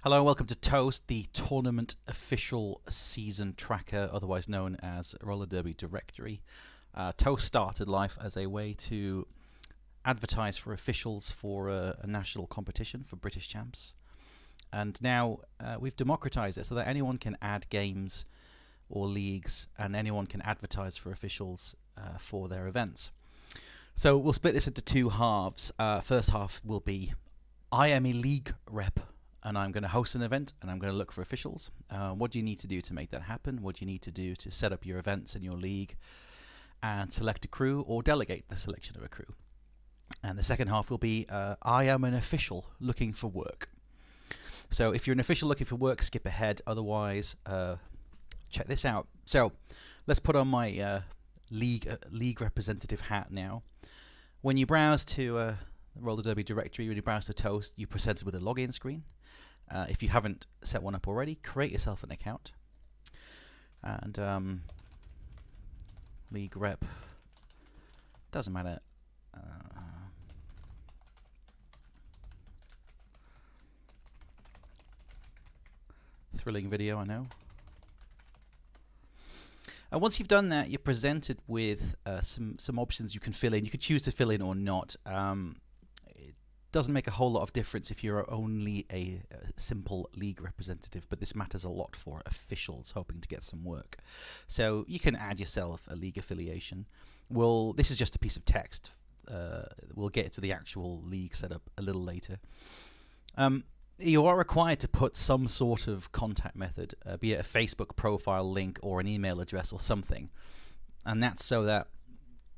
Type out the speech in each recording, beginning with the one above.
Hello and welcome to TOaST, the tournament official season tracker, otherwise known as Roller Derby Directory. TOaST started life as a way to advertise for officials for a national competition for British champs. And now we've democratized it so that anyone can add games or leagues and anyone can advertise for officials for their events. So we'll split this into two halves. First half will be I am a league rep and I'm going to host an event and I'm going to look for officials. What do you need to do to make that happen? What do you need to do to set up your events in your league and select a crew or delegate the selection of a crew? And the second half will be I am an official looking for work. So if you're an official looking for work, skip ahead. Otherwise, check this out. So let's put on my league representative hat now. When you browse to Roller Derby Directory, when you browse to TOaST, you're presented with a login screen. If you haven't set one up already, create yourself an account. And league rep, doesn't matter. Thrilling video, I know. And once you've done that, you're presented with some options you can fill in. You can choose to fill in or not. It doesn't make a whole lot of difference if you're only a simple league representative, but this matters a lot for officials hoping to get some work. So you can add yourself a league affiliation. This is just a piece of text. We'll get to the actual league setup a little later. You are required to put some sort of contact method, be it a Facebook profile link or an email address or something. And that's so that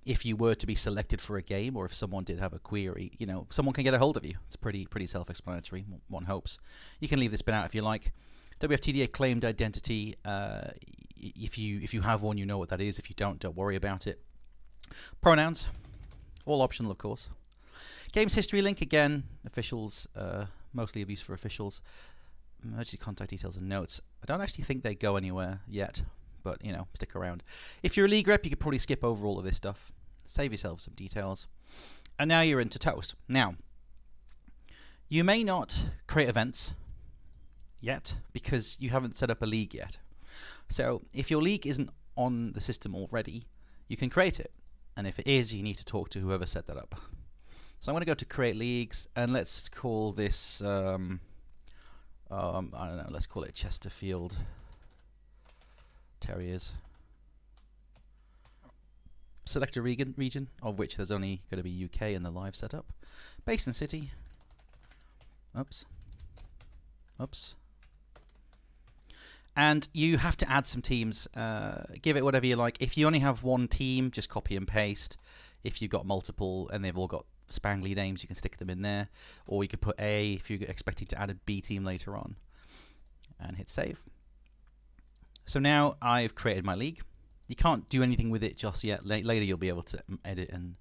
if you were to be selected for a game or if someone did have a query, someone can get a hold of you. It's pretty self-explanatory, one hopes. You can leave this bit out if you like. WFTDA claimed identity. If you have one, you know what that is. If you don't worry about it. Pronouns, all optional, of course. Games history link, again, officials, mostly of use for officials. Emergency contact details and notes. I don't actually think they go anywhere yet, but, stick around. If you're a league rep, you could probably skip over all of this stuff. Save yourself some details. And now you're into TOaST. Now, you may not create events yet because you haven't set up a league yet. So if your league isn't on the system already, you can create it. And if it is, you need to talk to whoever set that up. So I'm going to go to create leagues, and let's call this, I don't know, let's call it Chesterfield Terriers. Select a region, of which there's only going to be UK in the live setup. Basin City. Oops. And you have to add some teams. Give it whatever you like. If you only have one team, just copy and paste. If you've got multiple and they've all got spangly names, you can stick them in there, or you could put A if you're expecting to add a B team later on, and hit save. So now I've created my league. You can't do anything with it just yet. Later you'll be able to edit and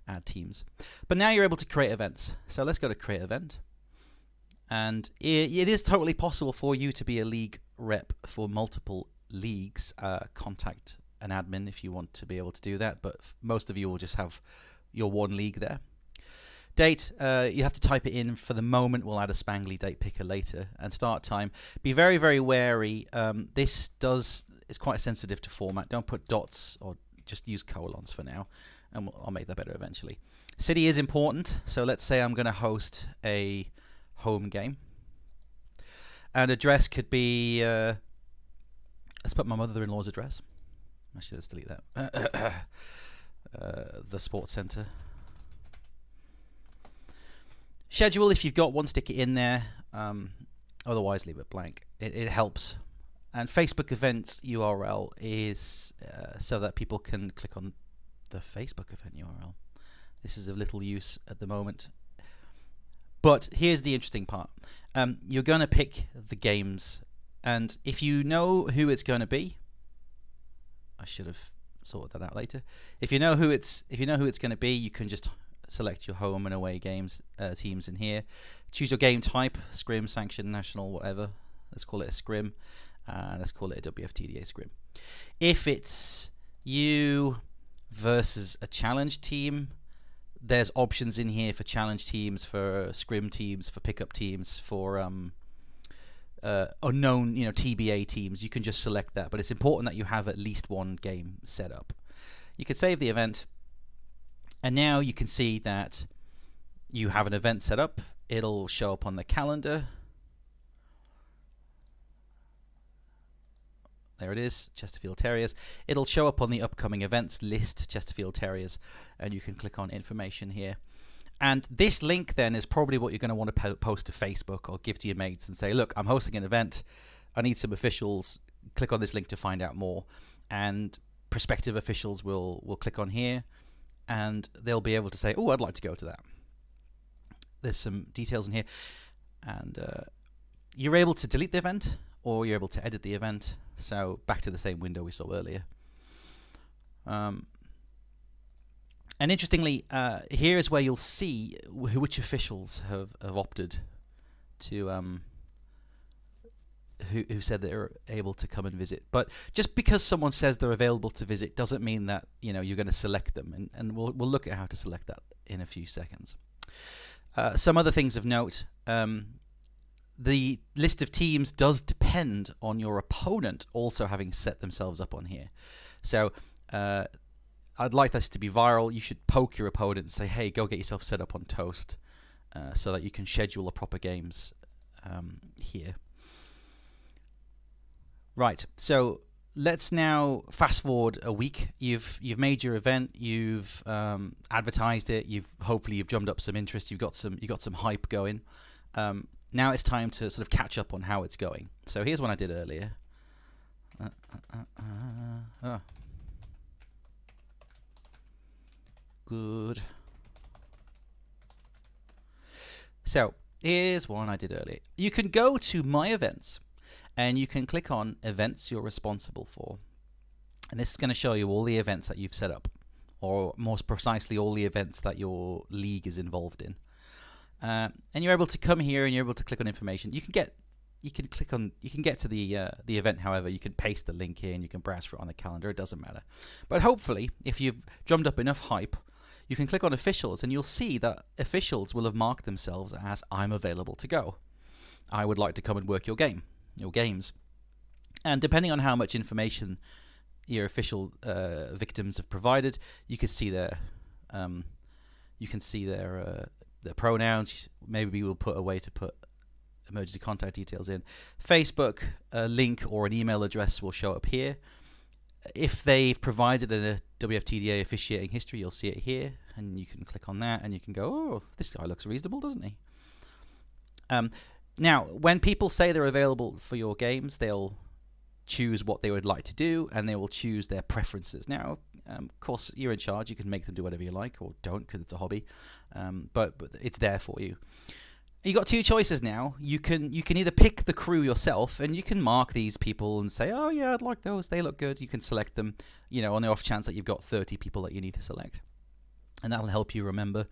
add teams, but now you're able to create events. So let's go to create event, and it is totally possible for you to be a league rep for multiple leagues. Contact an admin if you want to be able to do that, but most of you will just have your one league there. Date, you have to type it in for the moment. We'll add a spangly date picker later. And start time. Be very, very wary. This is quite sensitive to format. Don't put dots or just use colons for now. And I'll make that better eventually. City is important. So let's say I'm going to host a home game. And address could be, let's put my mother-in-law's address. Actually, let's delete that. The sports centre. Schedule, if you've got one, stick it in there. Otherwise, leave it blank. It helps. And Facebook event URL is so that people can click on the Facebook event URL. This is of little use at the moment. But here's the interesting part. You're going to pick the games. And if you know who it's going to be, I should have sorted that out later. If you know who it's going to be, you can just select your home and away teams in here. Choose your game type, scrim, sanction, national, whatever. Let's call it a scrim. Let's call it a WFTDA scrim. If it's you versus a challenge team, there's options in here for challenge teams, for scrim teams, for pickup teams, for unknown, TBA teams, you can just select that. But it's important that you have at least one game set up. You can save the event, and now you can see that you have an event set up. It'll show up on the calendar. There it is, Chesterfield Terriers. It'll show up on the upcoming events list, Chesterfield Terriers, and you can click on information here. And this link then is probably what you're going to want to post to Facebook or give to your mates and say, look, I'm hosting an event. I need some officials. Click on this link to find out more. And prospective officials will click on here, and they'll be able to say, oh, I'd like to go to that. There's some details in here. And you're able to delete the event, or you're able to edit the event. So back to the same window we saw earlier. And interestingly, here is where you'll see which officials have opted to who said they're able to come and visit. But just because someone says they're available to visit doesn't mean that you're going to select them. And we'll look at how to select that in a few seconds. Some other things of note. The list of teams does depend on your opponent also having set themselves up on here. So I'd like this to be viral. You should poke your opponent and say, hey, go get yourself set up on TOaST so that you can schedule the proper games here. Right, so let's now fast forward a week. You've made your event, you've advertised it, hopefully you've drummed up some interest, you've got some hype going. Now it's time to sort of catch up on how it's going. So here's one I did earlier. Good. So here's one I did earlier. You can go to My Events, and you can click on Events You're Responsible For. And this is going to show you all the events that you've set up, or most precisely, all the events that your league is involved in. And you're able to come here and you're able to click on information. You can get to the event. However, you can paste the link here and you can browse for it on the calendar. It doesn't matter. But hopefully, if you've drummed up enough hype, you can click on officials and you'll see that officials will have marked themselves as I'm available to go. I would like to come and work your games. And depending on how much information your official victims have provided, you can see their their pronouns. Maybe we'll put a way to put emergency contact details in. Facebook, a link or an email address will show up here. If they've provided a WFTDA officiating history, you'll see it here, and you can click on that, and you can go, oh, this guy looks reasonable, doesn't he? Now, when people say they're available for your games, they'll choose what they would like to do, and they will choose their preferences. Now, of course, you're in charge. You can make them do whatever you like, or don't, because it's a hobby. But it's there for you. You got two choices now. You can either pick the crew yourself, and you can mark these people and say, oh yeah, I'd like those. They look good. You can select them, on the off chance that you've got 30 people that you need to select, and that will help you remember.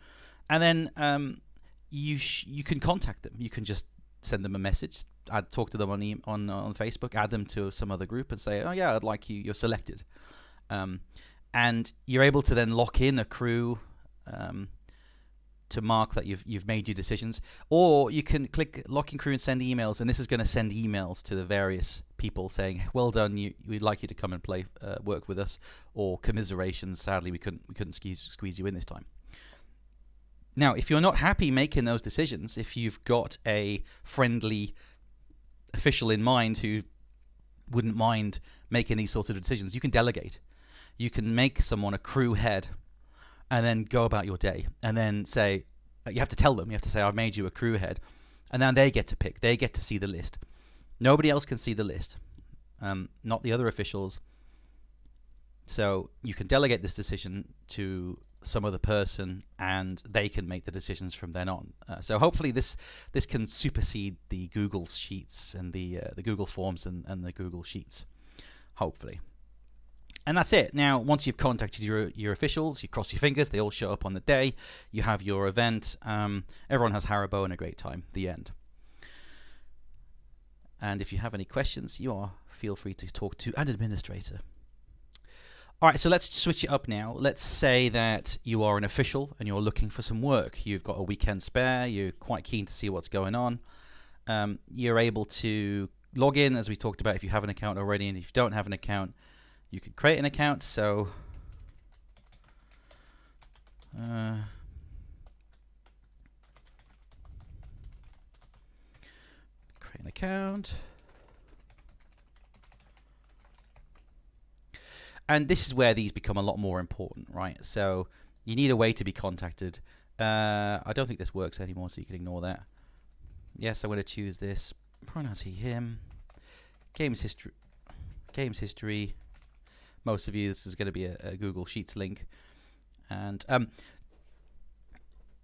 And then you can contact them. You can just send them a message. I'd talk to them on Facebook, add them to some other group, and say, oh yeah, I'd like you. You're selected. And you're able to then lock in a crew to mark that you've made your decisions, or you can click lock in crew and send emails, and this is going to send emails to the various people saying, well done, we'd like you to come and play, work with us, or commiserations, sadly we couldn't squeeze you in this time. Now, if you're not happy making those decisions, if you've got a friendly official in mind who wouldn't mind making these sorts of decisions, you can delegate. You can make someone a crew head and then go about your day, and then say, you have to tell them, you have to say, I've made you a crew head, and then they get to pick, they get to see the list. Nobody else can see the list, not the other officials. So you can delegate this decision to some other person, and they can make the decisions from then on. So hopefully this can supersede the Google Sheets and the Google Forms and the Google Sheets, hopefully. And that's it. Now, once you've contacted your officials, you cross your fingers, they all show up on the day, you have your event, everyone has Haribo and a great time, the end. And if you have any questions, feel free to talk to an administrator. All right, so let's switch it up now. Let's say that you are an official and you're looking for some work. You've got a weekend spare, you're quite keen to see what's going on. You're able to log in, as we talked about, if you have an account already, and if you don't have an account, you can create an account. So create an account. And this is where these become a lot more important, right? So you need a way to be contacted. I don't think this works anymore, so you can ignore that. Yes, I'm going to choose this. Pronouns he, him. Games history. Games history. Most of you, this is going to be a Google Sheets link. And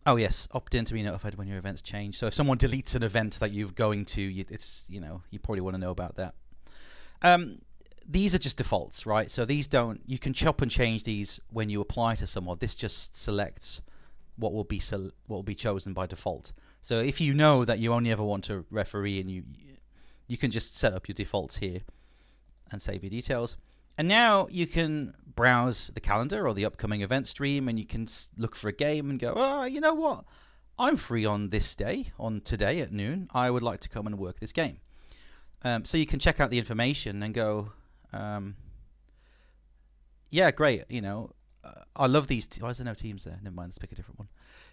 oh yes, opt in to be notified when your events change. So if someone deletes an event that you're going to, it's, you know, you probably want to know about that. These are just defaults, right? So these don't, you can chop and change these when you apply to someone. This just selects what will be chosen by default. So if you know that you only ever want to referee, and you can just set up your defaults here and save your details. And now you can browse the calendar or the upcoming event stream, and you can look for a game and go, oh, you know what? I'm free on this day, on today at noon. I would like to come and work this game. So you can check out the information and go, yeah, great. You know, I love these. Why is there no teams there? Never mind. Let's pick a different one.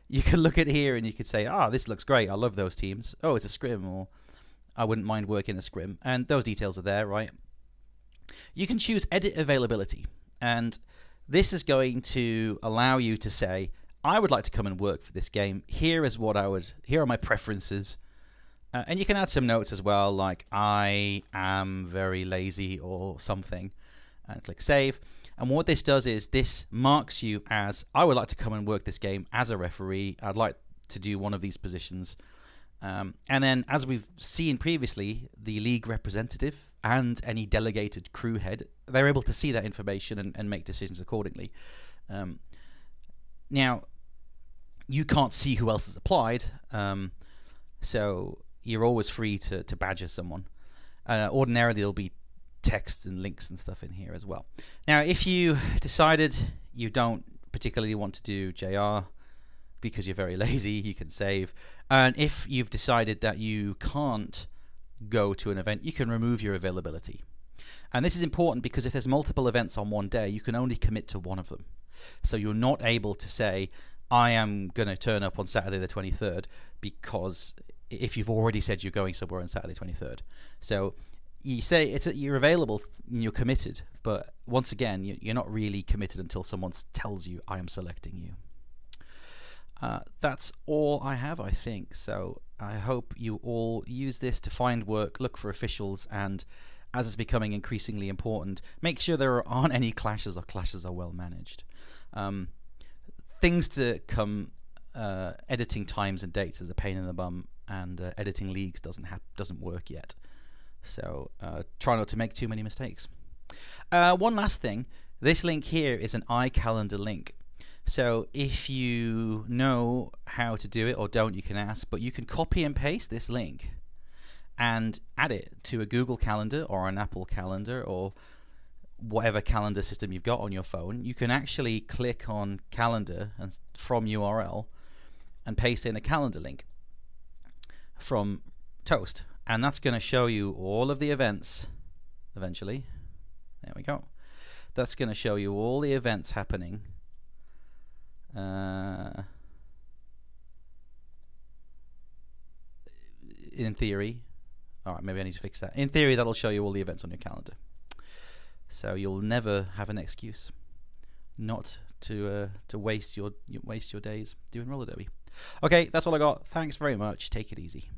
You can look at here and you could say, this looks great. I love those teams. Oh, it's a scrim, or I wouldn't mind working a scrim. And those details are there, right? You can choose edit availability. And this is going to allow you to say, I would like to come and work for this game. Here are my preferences. And you can add some notes as well, like I am very lazy or something, and click save. And what this does is this marks you as, I would like to come and work this game as a referee. I'd like to do one of these positions. And then, as we've seen previously, the league representative and any delegated crew head, they're able to see that information and make decisions accordingly. Now, you can't see who else has applied, so you're always free to badger someone. Ordinarily, there'll be texts and links and stuff in here as well. Now, if you decided you don't particularly want to do JR because you're very lazy, you can save. And if you've decided that you can't go to an event, you can remove your availability. And this is important because if there's multiple events on one day, you can only commit to one of them. So you're not able to say, I am going to turn up on Saturday the 23rd, because if you've already said you're going somewhere on Saturday 23rd. So you say you're available and you're committed, but once again, you're not really committed until someone tells you, I am selecting you. That's all I have, I think. So I hope you all use this to find work, look for officials, and as it's becoming increasingly important, make sure there aren't any clashes, or clashes are well managed. Things to come, editing times and dates is a pain in the bum, and editing leagues doesn't work yet. So try not to make too many mistakes. One last thing, this link here is an iCalendar link. So if you know how to do it or don't, you can ask, but you can copy and paste this link and add it to a Google Calendar or an Apple Calendar or whatever calendar system you've got on your phone. You can actually click on calendar and from URL and paste in a calendar link from TOaST, and that's going to show you all of the events eventually. There we go. That's going to show you all the events happening in theory. All right, maybe I need to fix that. In theory, that'll show you all the events on your calendar. So you'll never have an excuse not to waste your days doing roller derby. Okay, that's all I got. Thanks very much. Take it easy.